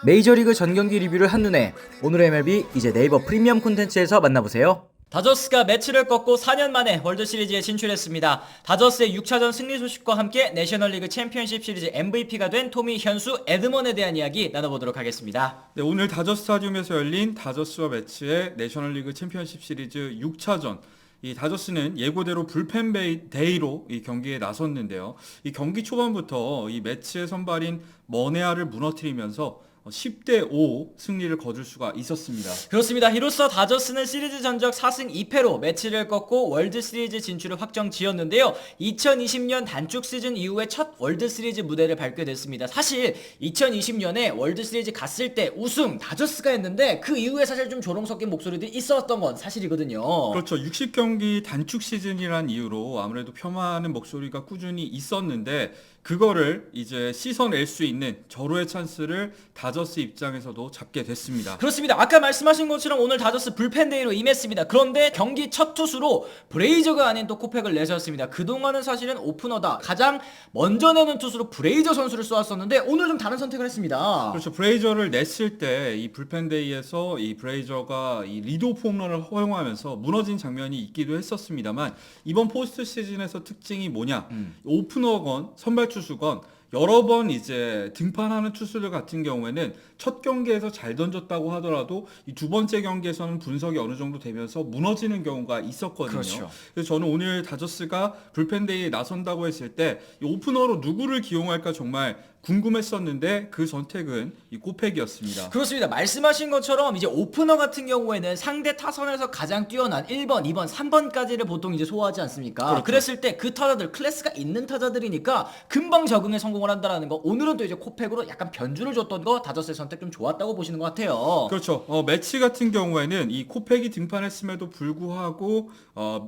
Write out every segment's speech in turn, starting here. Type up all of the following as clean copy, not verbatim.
메이저리그 전경기 리뷰를 한눈에 오늘의 MLB 이제 네이버 프리미엄 콘텐츠에서 만나보세요. 다저스가 매치를 꺾고 4년 만에 월드시리즈에 진출했습니다. 다저스의 6차전 승리 소식과 함께 내셔널리그 챔피언십 시리즈 MVP가 된 토미 현수 에드먼에 대한 이야기 나눠보도록 하겠습니다. 네, 오늘 다저 스타디움에서 열린 다저스와 매치의 내셔널리그 챔피언십 시리즈 6차전. 이 다저스는 예고대로 불펜 데이로 이 경기에 나섰는데요. 이 경기 초반부터 이 매치의 선발인 머네아를 무너뜨리면서 10대5 승리를 거둘 수가 있었습니다. 그렇습니다. 이로써 다저스는 시리즈 전적 4승 2패로 매치를 꺾고 월드시리즈 진출을 확정 지었는데요. 2020년 단축 시즌 이후에 첫 월드시리즈 무대를 밟게 됐습니다. 사실 2020년에 월드시리즈 갔을 때 우승 다저스가 했는데 그 이후에 사실 좀 조롱 섞인 목소리들이 있었던 건 사실이거든요. 그렇죠. 60경기 단축 시즌이란 이유로 아무래도 폄하하는 목소리가 꾸준히 있었는데 그거를 이제 씻어낼 수 있는 절호의 찬스를 다저스 입장에서도 잡게 됐습니다. 그렇습니다. 아까 말씀하신 것처럼 오늘 다저스 불펜데이로 임했습니다. 그런데 경기 첫 투수로 브레이저가 아닌 또 코팩을 내셨습니다. 그동안은 사실은 오프너다 가장 먼저 내는 투수로 브레이저 선수를 쏘았었는데 오늘 좀 다른 선택을 했습니다. 그렇죠. 브레이저를 냈을 때 이 불펜데이에서 이 브레이저가 이 리드오프 홈런을 허용하면서 무너진 장면이 있기도 했었습니다만 이번 포스트 시즌에서 특징이 뭐냐? 오프너건 선발 투수건 여러 번 이제 등판하는 투수들 같은 경우에는 첫 경기에서 잘 던졌다고 하더라도 이 두 번째 경기에서는 분석이 어느 정도 되면서 무너지는 경우가 있었거든요. 그렇죠. 그래서 저는 오늘 다저스가 불펜데이에 나선다고 했을 때 이 오프너로 누구를 기용할까 정말 궁금했었는데 그 선택은 이 코팩이었습니다. 그렇습니다. 말씀하신 것처럼 이제 오프너 같은 경우에는 상대 타선에서 가장 뛰어난 1번, 2번, 3번까지를 보통 이제 소화하지 않습니까? 그렇죠. 그랬을 때 그 타자들 클래스가 있는 타자들이니까 금방 적응에 성공을 한다라는 거. 오늘은 또 이제 코팩으로 약간 변주를 줬던 거 다저스의 선택 좀 좋았다고 보시는 것 같아요. 그렇죠. 매치 같은 경우에는 이 코팩이 등판했음에도 불구하고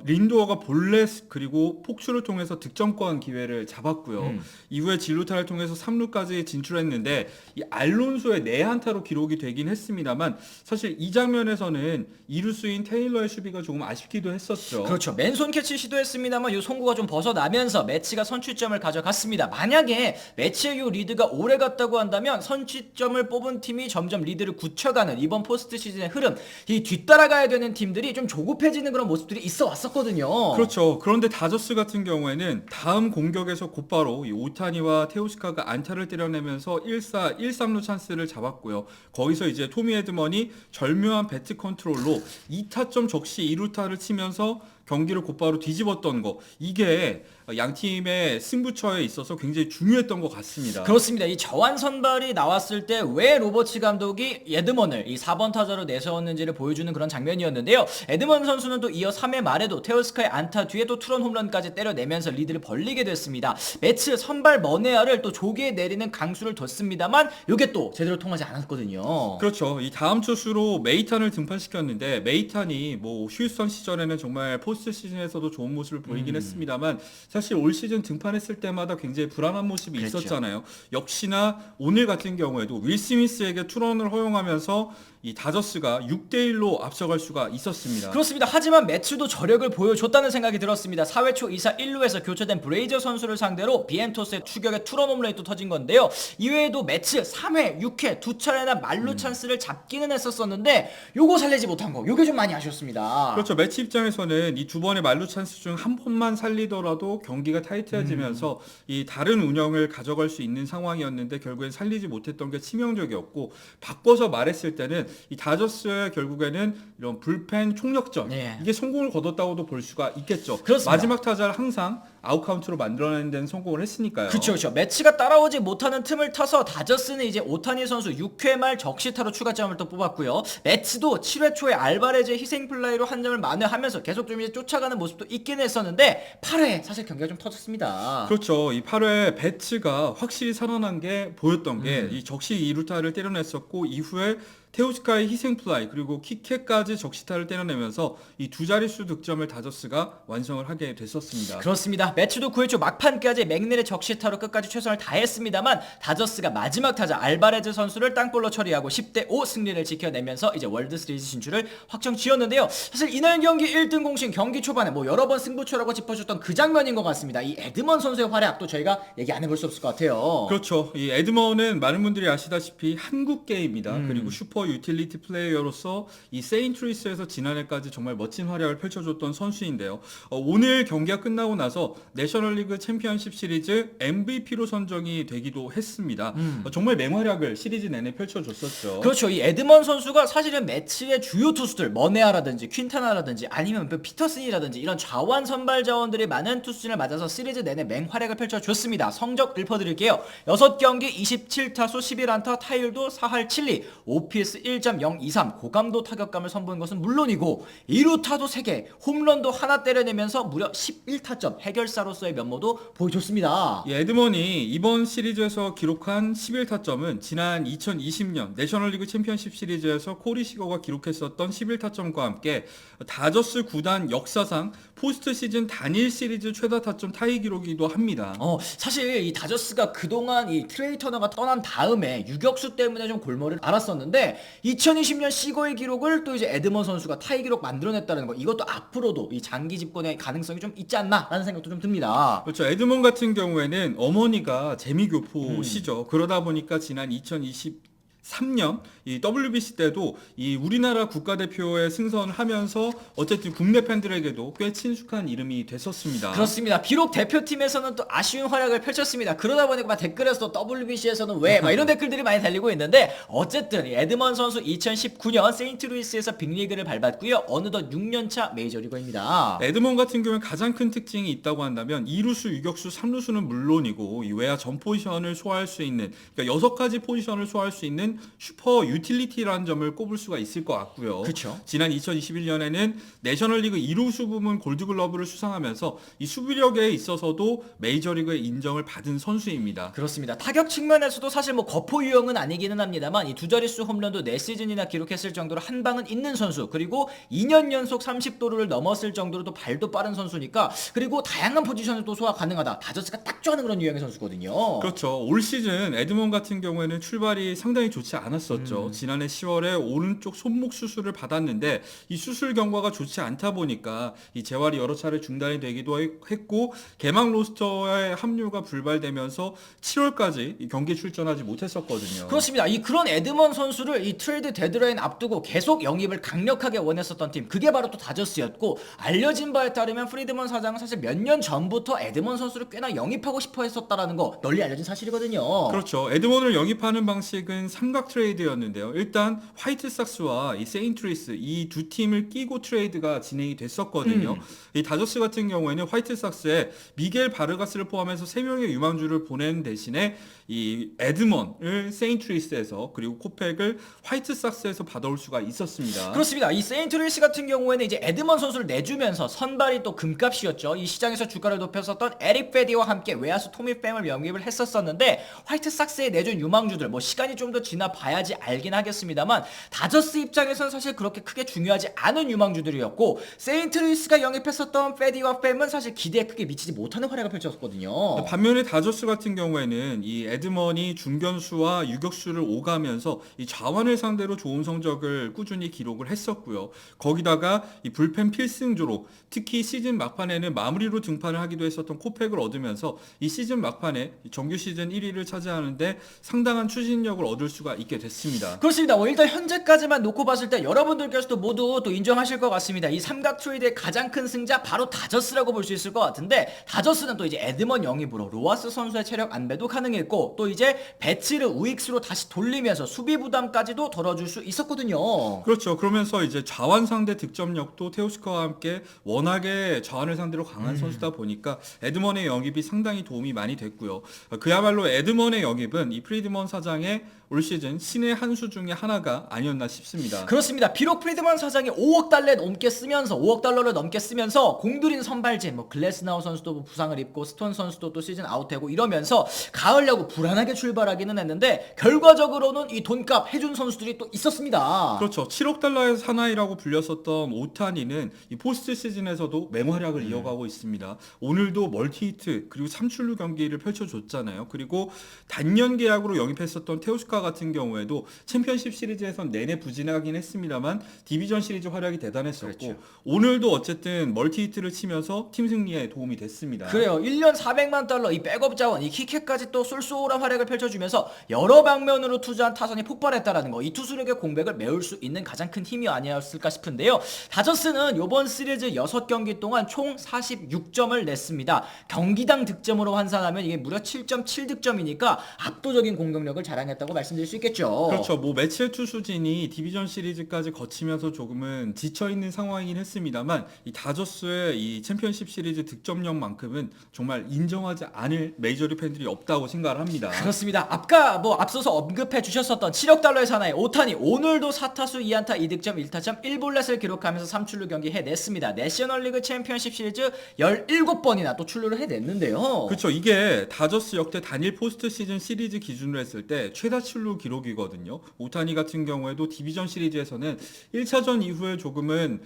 린도어가 볼넷 그리고 폭주를 통해서 득점권 기회를 잡았고요. 이후에 진루타를 통해서 3루까지 진출했는데 이 알론소의 내한타로 기록이 되긴 했습니다만 사실 이 장면에서는 이루수인 테일러의 수비가 조금 아쉽기도 했었죠. 그렇죠. 맨손 캐치 시도했습니다만 이 송구가 좀 벗어나면서 매치가 선취점을 가져갔습니다. 만약에 매치의 요 리드가 오래 갔다고 한다면 선취점을 뽑은 팀이 점점 리드를 굳혀가는 이번 포스트 시즌의 흐름, 이 뒤따라가야 되는 팀들이 좀 조급해지는 그런 모습들이 있어 왔었거든요. 그렇죠. 그런데 다저스 같은 경우에는 다음 공격에서 곧바로 이 오타니와 테오스카가 안타를 때려내면서 1사 1-3루 찬스를 잡았고요. 거기서 이제 토미 에드먼이 절묘한 배트 컨트롤로 2타점 적시 2루타를 치면서 경기를 곧바로 뒤집었던 거, 이게 양 팀의 승부처에 있어서 굉장히 중요했던 것 같습니다. 그렇습니다. 이 저완 선발이 나왔을 때 왜 로버츠 감독이 에드먼을 이 4번 타자로 내세웠는지를 보여주는 그런 장면이었는데요. 에드먼 선수는 또 이어 3회 말에도 테오스카의 안타 뒤에 또 투런 홈런까지 때려내면서 리드를 벌리게 됐습니다. 매치 선발 머네아를 또 조기에 내리는 강수를 뒀습니다만 이게 또 제대로 통하지 않았거든요. 그렇죠. 이 다음 투수로 메이탄을 등판시켰는데 메이탄이 뭐 휴스턴 시절에는 정말 포스트 시즌에서도 좋은 모습을 보이긴 했습니다만 사실 올 시즌 등판했을 때마다 굉장히 불안한 모습이 그랬죠. 있었잖아요. 역시나 오늘 같은 경우에도 윌 스미스에게 투런을 허용하면서 이 다저스가 6대1로 앞서갈 수가 있었습니다. 그렇습니다. 하지만 매치도 저력을 보여줬다는 생각이 들었습니다. 4회 초 2사 1루에서 교체된 브레이저 선수를 상대로 비엔토스의 추격에 투런 홈런이 또 터진 건데요. 이외에도 매치 3회, 6회 두 차례나 말루 찬스를 잡기는 했었었는데 요거 살리지 못한 거, 요게 좀 많이 아쉬웠습니다. 그렇죠. 매치 입장에서는 이 두 번의 만루 찬스 중 한 번만 살리더라도 경기가 타이트해지면서 이 다른 운영을 가져갈 수 있는 상황이었는데 결국엔 살리지 못했던 게 치명적이었고, 바꿔서 말했을 때는 이 다저스의 결국에는 이런 불펜 총력전, 예. 이게 성공을 거뒀다고도 볼 수가 있겠죠. 그렇습니다. 마지막 타자를 항상 아웃카운트로 만들어내는 데는 성공을 했으니까요. 그렇죠. 매치가 따라오지 못하는 틈을 타서 다저스는 이제 오타니 선수 6회 말 적시타로 추가점을 또 뽑았고요. 매치도 7회 초에 알바레즈의 희생 플라이로 한 점을 만회하면서 계속 좀 이제 쫓아가는 모습도 있긴 했었는데 8회 사실 경기가 좀 터졌습니다. 그렇죠. 이 8회 배츠가 확실히 살아난 게 보였던 게 이 적시 2루타를 때려냈었고 이후에 테오스카의 희생플라이 그리고 키캣까지 적시타를 때려내면서 이 두 자릿수 득점을 다저스가 완성을 하게 됐었습니다. 그렇습니다. 매치도 9회 초 막판까지 맥넬의 적시타로 끝까지 최선을 다했습니다만 다저스가 마지막 타자 알바레즈 선수를 땅볼로 처리하고 10대5 승리를 지켜내면서 이제 월드시리즈 진출을 확정 지었는데요. 사실 이날 경기 1등 공신 경기 초반에 뭐 여러 번 승부처라고 짚어줬던 그 장면인 것 같습니다. 이 에드먼 선수의 활약도 저희가 얘기 안 해볼 수 없을 것 같아요. 그렇죠. 이 에드먼은 많은 분들이 아시다시피 한국계입니다. 그리고 슈퍼 유틸리티 플레이어로서 이 세인트루이스에서 지난해까지 정말 멋진 활약을 펼쳐줬던 선수인데요. 오늘 경기가 끝나고 나서 내셔널리그 챔피언십 시리즈 MVP로 선정이 되기도 했습니다. 정말 맹활약을 시리즈 내내 펼쳐줬었죠. 그렇죠. 이 에드먼 선수가 사실은 매치의 주요 투수들 머네아라든지 퀸타나라든지 아니면 피터슨이라든지 이런 좌완 선발 자원들이 많은 투수진을 맞아서 시리즈 내내 맹활약을 펼쳐줬습니다. 성적 읊어드릴게요. 6경기 27타수 11안타 타율도 4할 7리 OPS 1.023 고감도 타격감을 선보인 것은 물론이고 2루타도 3개 홈런도 하나 때려내면서 무려 11타점 해결사로서의 면모도 보여줬습니다. 이 에드먼이 이번 시리즈에서 기록한 11타점은 지난 2020년 내셔널리그 챔피언십 시리즈에서 코리 시거가 기록했었던 11타점과 함께 다저스 구단 역사상 포스트 시즌 단일 시리즈 최다 타점 타이 기록이기도 합니다. 사실 이 다저스가 그동안 이 트레이 터너가 떠난 다음에 유격수 때문에 좀 골머리를 앓았었는데 2020년 시거의 기록을 또 이제 에드먼 선수가 타이 기록 만들어냈다는 거 이것도 앞으로도 이 장기 집권의 가능성이 좀 있지 않나라는 생각도 좀 듭니다. 그렇죠. 에드먼 같은 경우에는 어머니가 재미교포시죠. 그러다 보니까 지난 2023년 이 WBC 때도 이 우리나라 국가대표에 승선을 하면서 어쨌든 국내 팬들에게도 꽤 친숙한 이름이 됐었습니다. 그렇습니다. 비록 대표팀에서는 또 아쉬운 활약을 펼쳤습니다. 그러다 보니까 막 댓글에서 WBC에서는 왜 막 이런 댓글들이 많이 달리고 있는데 어쨌든 에드먼 선수 2019년 세인트루이스에서 빅리그를 밟았고요. 어느덧 6년차 메이저리거입니다. 에드먼 같은 경우는 가장 큰 특징이 있다고 한다면 2루수, 유격수, 3루수는 물론이고 이 외야 전 포지션을 소화할 수 있는 그러니까 6가지 포지션을 소화할 수 있는 슈퍼 유틸리티라는 점을 꼽을 수가 있을 것 같고요. 그렇죠. 지난 2021년에는 내셔널리그 2루수 부문 골드글러브를 수상하면서 이 수비력에 있어서도 메이저리그의 인정을 받은 선수입니다. 그렇습니다. 타격 측면에서도 사실 뭐 거포 유형은 아니기는 합니다만 이 두 자릿수 홈런도 4시즌이나 기록했을 정도로 한 방은 있는 선수 그리고 2년 연속 30도루를 넘었을 정도로 또 발도 빠른 선수니까 그리고 다양한 포지션을 또 소화 가능하다. 다저스가 딱 좋아하는 그런 유형의 선수거든요. 그렇죠. 올 시즌 에드먼 같은 경우에는 출발이 상당히 좋지 않았었죠. 지난해 10월에 오른쪽 손목 수술을 받았는데 이 수술 경과가 좋지 않다 보니까 이 재활이 여러 차례 중단이 되기도 했고 개막 로스터에 합류가 불발되면서 7월까지 이 경기 출전하지 못했었거든요. 그렇습니다. 그런 에드먼 선수를 이 트레이드 데드라인 앞두고 계속 영입을 강력하게 원했었던 팀 그게 바로 또 다저스였고 알려진 바에 따르면 프리드먼 사장은 사실 몇 년 전부터 에드먼 선수를 꽤나 영입하고 싶어 했었다라는 거 널리 알려진 사실이거든요. 그렇죠. 에드먼을 영입하는 방식은 삼각 트레이드였는데요. 일단 화이트삭스와 이 세인트루이스 이 두 팀을 끼고 트레이드가 진행이 됐었거든요. 이 다저스 같은 경우에는 화이트삭스에 미겔 바르가스를 포함해서 3명의 유망주를 보낸 대신에 이 에드먼을 세인트루이스에서 그리고 코팩을 화이트삭스에서 받아올 수가 있었습니다. 그렇습니다. 이 세인트루이스 같은 경우에는 이제 에드먼 선수를 내주면서 선발이 또 금값이었죠. 이 시장에서 주가를 높였었던 에릭 페디와 함께 외야수 토미 팸을 영입을 했었었는데 화이트삭스에 내준 유망주들 뭐 시간이 좀 더 지나 봐야지 알긴 하겠습니다만 다저스 입장에서는 사실 그렇게 크게 중요하지 않은 유망주들이었고 세인트루이스가 영입했었던 페디와 팸은 사실 기대에 크게 미치지 못하는 활약을 펼쳤거든요. 반면에 다저스 같은 경우에는 이 에드먼이 중견수와 유격수를 오가면서 이 좌완을 상대로 좋은 성적을 꾸준히 기록을 했었고요. 거기다가 이 불펜 필승조로 특히 시즌 막판에는 마무리로 등판을 하기도 했었던 코팩을 얻으면서 이 시즌 막판에 정규 시즌 1위를 차지하는데 상당한 추진력을 얻을 수가 있게 됐습니다. 그렇습니다. 일단 현재까지만 놓고 봤을 때 여러분들께서도 모두 또 인정하실 것 같습니다. 이 삼각 트레이드의 가장 큰 승자 바로 다저스라고 볼 수 있을 것 같은데 다저스는 또 이제 에드먼 영입으로 로하스 선수의 체력 안배도 가능했고 또 이제 배치를 우익수로 다시 돌리면서 수비 부담까지도 덜어줄 수 있었거든요. 그렇죠. 그러면서 이제 좌완 상대 득점력도 테오스카와 함께 워낙에 좌완을 상대로 강한 선수다 보니까 에드먼의 영입이 상당히 도움이 많이 됐고요. 그야말로 에드먼의 영입은 이 프리드먼 사장의 올 시즌 시즌 신의 한 수 중에 하나가 아니었나 싶습니다. 그렇습니다. 비록 프리드먼 사장이 5억 달러를 넘게 쓰면서 공들인 선발진 뭐 글래스나우 선수도 뭐 부상을 입고 스톤 선수도 또 시즌 아웃되고 이러면서 가을 야구 불안하게 출발하기는 했는데 결과적으로는 이 돈값 해준 선수들이 또 있었습니다. 그렇죠. 7억 달러의 사나이라고 불렸었던 오타니는 이 포스트 시즌에서도 맹활약을 이어가고 있습니다. 오늘도 멀티히트 그리고 3출루 경기를 펼쳐줬잖아요. 그리고 단년 계약으로 영입했었던 테오스카 같은 경우에도 챔피언십 시리즈에선 내내 부진하긴 했습니다만 디비전 시리즈 활약이 대단했었고 그렇죠. 오늘도 어쨌든 멀티히트를 치면서 팀 승리에 도움이 됐습니다. 그래요. 1년 400만 달러 이 백업 자원 이 키캣까지 또 쏠쏠한 활약을 펼쳐주면서 여러 방면으로 투자한 타선이 폭발했다라는 거. 이 투수력의 공백을 메울 수 있는 가장 큰 힘이 아니었을까 싶은데요. 다저스는 이번 시리즈 6경기 동안 총 46점을 냈습니다. 경기당 득점으로 환산하면 이게 무려 7.7득점이니까 압도적인 공격력을 자랑했다고 말씀드릴 수 있겠죠. 그렇죠. 뭐 매치의 투수진이 디비전 시리즈까지 거치면서 조금은 지쳐 있는 상황이긴 했습니다만 이 다저스의 이 챔피언십 시리즈 득점력만큼은 정말 인정하지 않을 메이저리그 팬들이 없다고 생각을 합니다. 그렇습니다. 아까 앞서서 언급해 주셨었던 7억 달러의 사나이 오타니 오늘도 4타수 2안타 2득점 1타점 1볼넷을 기록하면서 3출루 경기 해냈습니다. 내셔널리그 챔피언십 시리즈 17번이나 또 출루를 해냈는데요. 그렇죠. 이게 다저스 역대 단일 포스트 시즌 시리즈 기준으로 했을 때 최다 출루 기록이거든요. 오타니 같은 경우에도 디비전 시리즈에서는 1차전 이후에 조금은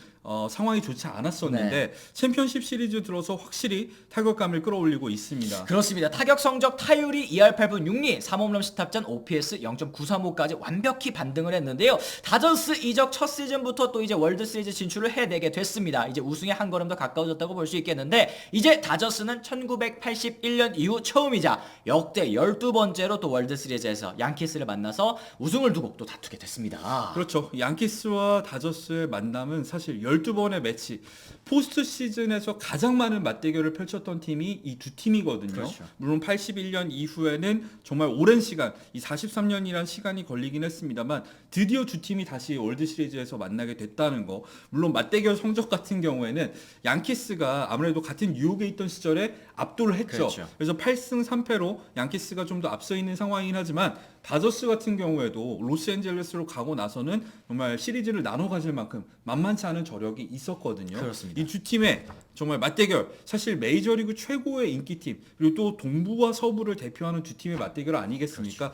상황이 좋지 않았었는데 챔피언십 시리즈 들어서 확실히 타격감을 끌어올리고 있습니다. 그렇습니다. 타격 성적 타율이 2할 8분 6리 3홈런 10타점 OPS 0.935까지 완벽히 반등을 했는데요. 다저스 이적 첫 시즌부터 또 이제 월드 시리즈 진출을 해내게 됐습니다. 이제 우승에 한 걸음 더 가까워졌다고 볼 수 있겠는데 이제 다저스는 1981년 이후 처음이자 역대 12번째로 또 월드 시리즈에서 양키스를 만나서 우승을 두고 또 다투게 됐습니다. 그렇죠. 양키스와 다저스의 만남은 사실 12번의 매치, 포스트 시즌에서 가장 많은 맞대결을 펼쳤던 팀이 이 두 팀이거든요. 그렇죠. 물론 81년 이후에는 정말 오랜 시간, 이 43년이란 시간이 걸리긴 했습니다만 드디어 두 팀이 다시 월드 시리즈에서 만나게 됐다는 거. 물론 맞대결 성적 같은 경우에는 양키스가 아무래도 같은 뉴욕에 있던 시절에 압도를 했죠. 그렇죠. 그래서 8승 3패로 양키스가 좀 더 앞서 있는 상황이긴 하지만 다저스 같은 경우에도 로스앤젤레스로 가고 나서는 정말 시리즈를 나눠 가질 만큼 만만치 않은 저력이 있었거든요. 그렇습니다. 이 두 팀의 정말 맞대결, 사실 메이저리그 최고의 인기팀 그리고 또 동부와 서부를 대표하는 두 팀의 맞대결 아니겠습니까?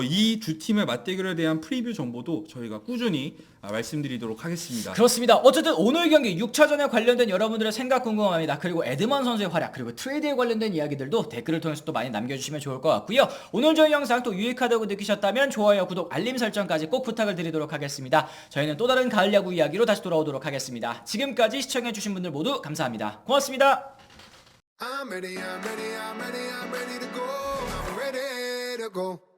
이 두 팀의 맞대결에 대한 프리뷰 정보도 저희가 꾸준히 말씀드리도록 하겠습니다. 그렇습니다. 어쨌든 오늘 경기 6차전에 관련된 여러분들의 생각 궁금합니다. 그리고 에드먼 선수의 활약 그리고 트레이드에 관련된 이야기들도 댓글을 통해서 또 많이 남겨주시면 좋을 것 같고요. 오늘 저희 영상 또 유익하다고 느끼셨다면 좋아요, 구독, 알림 설정까지 꼭 부탁을 드리도록 하겠습니다. 저희는 또 다른 가을 야구 이야기로 다시 돌아오도록 하겠습니다. 지금까지 시청해주신 분들 모두 감사합니다. 고맙습니다. I'm ready to go. I'm ready to go.